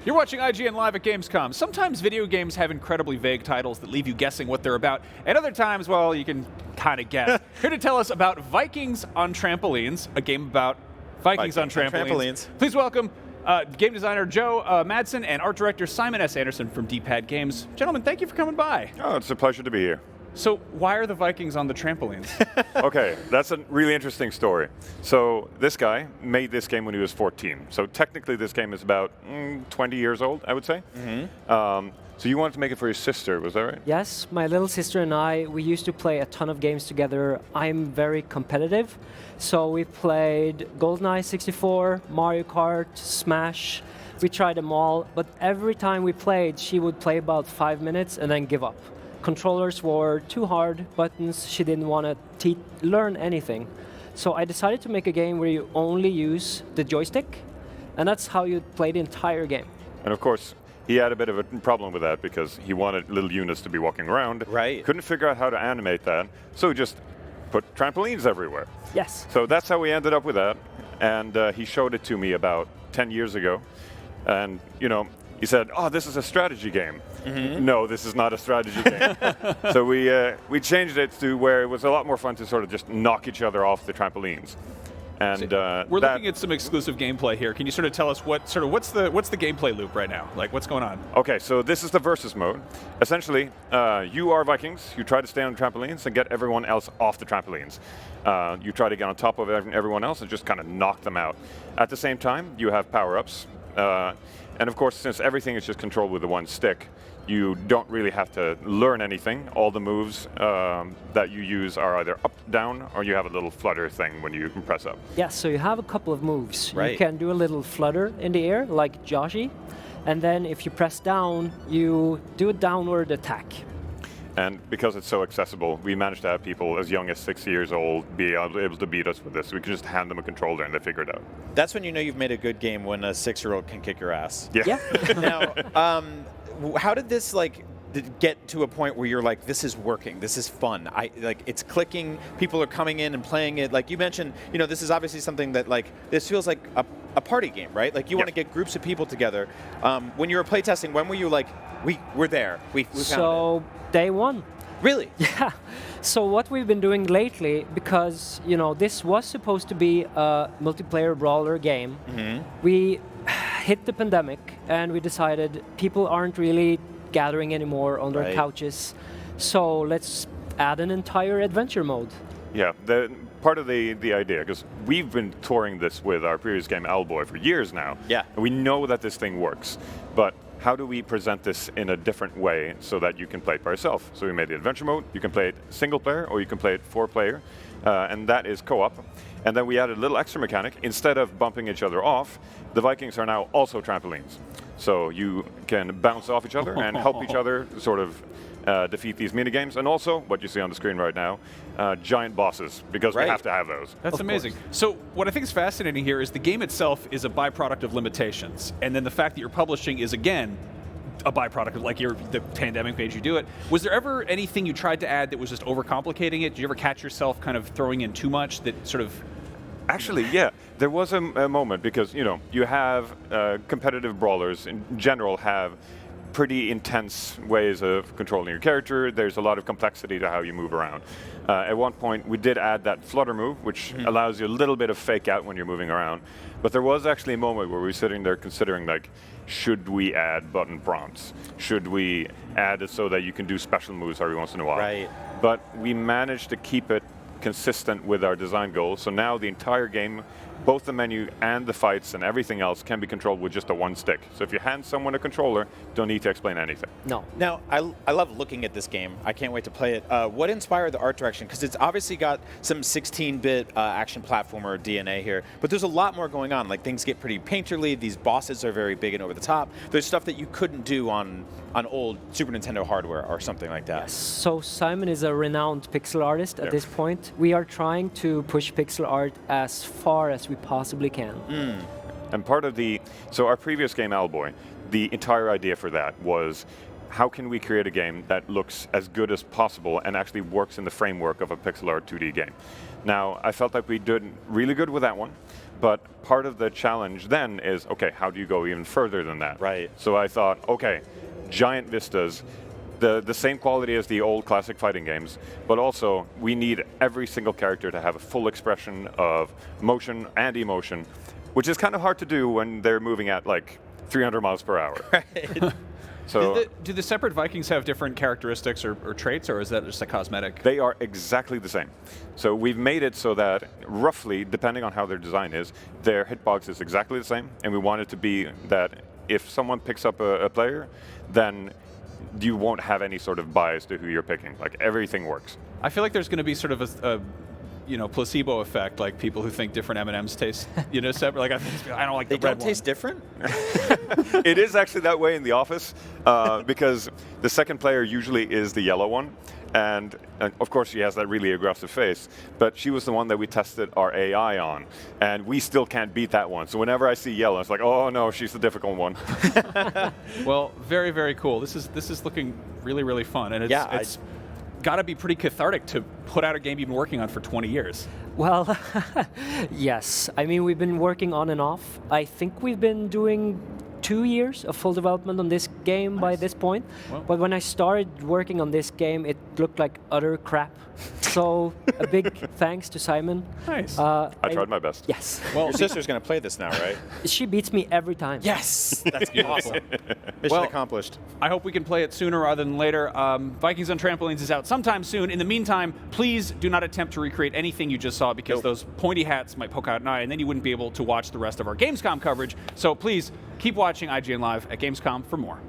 You're watching IGN Live at Gamescom. Sometimes video games have incredibly vague titles that leave you guessing what they're about, and other times, well, you can kind of guess. Here to tell us about Vikings on Trampolines, a game about Vikings on trampolines. Please welcome game designer Joe Madsen and art director Simon S. Anderson from D-Pad Games. Gentlemen, thank you for coming by. Oh, it's a pleasure to be here. So why are the Vikings on the trampolines? Okay, that's a really interesting story. So this guy made this game when he was 14. So technically this game is about 20 years old, I would say. So you wanted to make it for your sister, was that right? Yes, my little sister and I, we used to play a ton of games together. I'm very competitive, so we played GoldenEye 64, Mario Kart, Smash. We tried them all, but every time we played, she would play about 5 minutes and then give up. Controllers were too hard, buttons, she didn't want to learn anything. So I decided to make a game where you only use the joystick, and that's how you play the entire game. And of course, he had a bit of a problem with that because he wanted little units to be walking around. Right. Couldn't figure out how to animate that, so he just put trampolines everywhere. Yes. So that's how we ended up with that. And he showed it to me about 10 years ago. And, you know, he said, oh, this is a strategy game. No, this is not a strategy game. So we changed it to where it was a lot more fun to sort of just knock each other off the trampolines. And we're looking at some exclusive gameplay here. Can you sort of tell us what's the gameplay loop right now? Like, what's going on? Okay, so this is the versus mode. Essentially, you are Vikings. You try to stay on the trampolines and get everyone else off the trampolines. You try to get on top of everyone else and just kind of knock them out. At the same time, you have power-ups. And of course, since everything is just controlled with the one stick, you don't really have to learn anything. All the moves that you use are either up, down, or you have a little flutter thing when you press up. Yes, so you have a couple of moves. Right. You can do a little flutter in the air, like Joshi, and then if you press down, you do a downward attack. And because it's so accessible, we managed to have people as young as 6 years old be able to beat us with this. We can just hand them a controller and they figure it out. That's when you know you've made a good game, when a 6-year-old can kick your ass. Yeah. Now, how did this get to a point where you're like, this is working, this is fun, it's clicking, people are coming in and playing it? Like you mentioned, you know, this is obviously something that this feels like a party game, right? Like you want to get groups of people together. When you were playtesting, when were you like, we're there, we found it? So day one. Really? Yeah. So what we've been doing lately, because you know this was supposed to be a multiplayer brawler game, we hit the pandemic and we decided people aren't really gathering anymore on their couches, so let's add an entire adventure mode. Yeah, part of the idea, because we've been touring this with our previous game Owlboy for years now. Yeah. And we know that this thing works, but how do we present this in a different way so that you can play it by yourself? So we made the adventure mode. You can play it single player or you can play it 4-player, and that is co-op. And then we added a little extra mechanic. Instead of bumping each other off, the Vikings are now also trampolines. So you can bounce off each other and help each other sort of defeat these minigames. And also, what you see on the screen right now, giant bosses, because we have to have those. That's amazing. So what I think is fascinating here is the game itself is a byproduct of limitations. And then the fact that you're publishing is, again, a byproduct of, like, the pandemic made you do it. Was there ever anything you tried to add that was just overcomplicating it? Did you ever catch yourself kind of throwing in too much that sort of... Actually, yeah. There was a moment because, you know, you have competitive brawlers in general have pretty intense ways of controlling your character. There's a lot of complexity to how you move around. At one point, we did add that flutter move, which allows you a little bit of fake out when you're moving around. But there was actually a moment where we were sitting there considering, like, should we add button prompts? Should we add it so that you can do special moves every once in a while? Right. But we managed to keep it consistent with our design goals. So now the entire game, both the menu and the fights and everything else, can be controlled with just a one stick. So if you hand someone a controller, don't need to explain anything. No. Now, I love looking at this game. I can't wait to play it. What inspired the art direction? Because it's obviously got some 16-bit action platformer DNA here, but there's a lot more going on. Like, things get pretty painterly. These bosses are very big and over the top. There's stuff that you couldn't do on old Super Nintendo hardware or something like that. Yes. So Simon is a renowned pixel artist at this point. We are trying to push pixel art as far as we possibly can. And part of so our previous game, Owlboy, the entire idea for that was, how can we create a game that looks as good as possible and actually works in the framework of a pixel art 2D game? Now, I felt like we did really good with that one, But part of the challenge then is, okay, how do you go even further than that? Right. So I thought, okay, giant vistas, the same quality as the old classic fighting games, but also we need every single character to have a full expression of motion and emotion, which is kind of hard to do when they're moving at like 300 miles per hour. Right. So Do the separate Vikings have different characteristics or traits, or is that just a cosmetic? they are exactly the same. So we've made it so that roughly, depending on how their design is, their hitbox is exactly the same, and we want it to be that if someone picks up a player, then you won't have any sort of bias to who you're picking. Like everything works. I feel like there's going to be sort of a placebo effect, like people who think different M&Ms taste, separate. Like I don't like They the red don't taste one. different? It is actually that way in the office because the second player usually is the yellow one. And of course, she has that really aggressive face, but she was the one that we tested our AI on, and we still can't beat that one. So whenever I see yellow, it's like, oh no, she's the difficult one. Well, very, very cool. This is looking really, really fun, and it's got to be pretty cathartic to put out a game you've been working on for 20 years. Well, yes. I mean, we've been working on and off. I think we've been doing 2 years of full development on this game by this point. Well. But when I started working on this game, it looked like utter crap. So a big thanks to Simon. Nice. I tried my best. Yes. Well, your sister's going to play this now, right? She beats me every time. Yes! That's awesome. Mission Well, accomplished. I hope we can play it sooner rather than later. Vikings on Trampolines is out sometime soon. In the meantime, please do not attempt to recreate anything you just saw, because those pointy hats might poke out an eye, and then you wouldn't be able to watch the rest of our Gamescom coverage. So please keep watching IGN Live at Gamescom for more.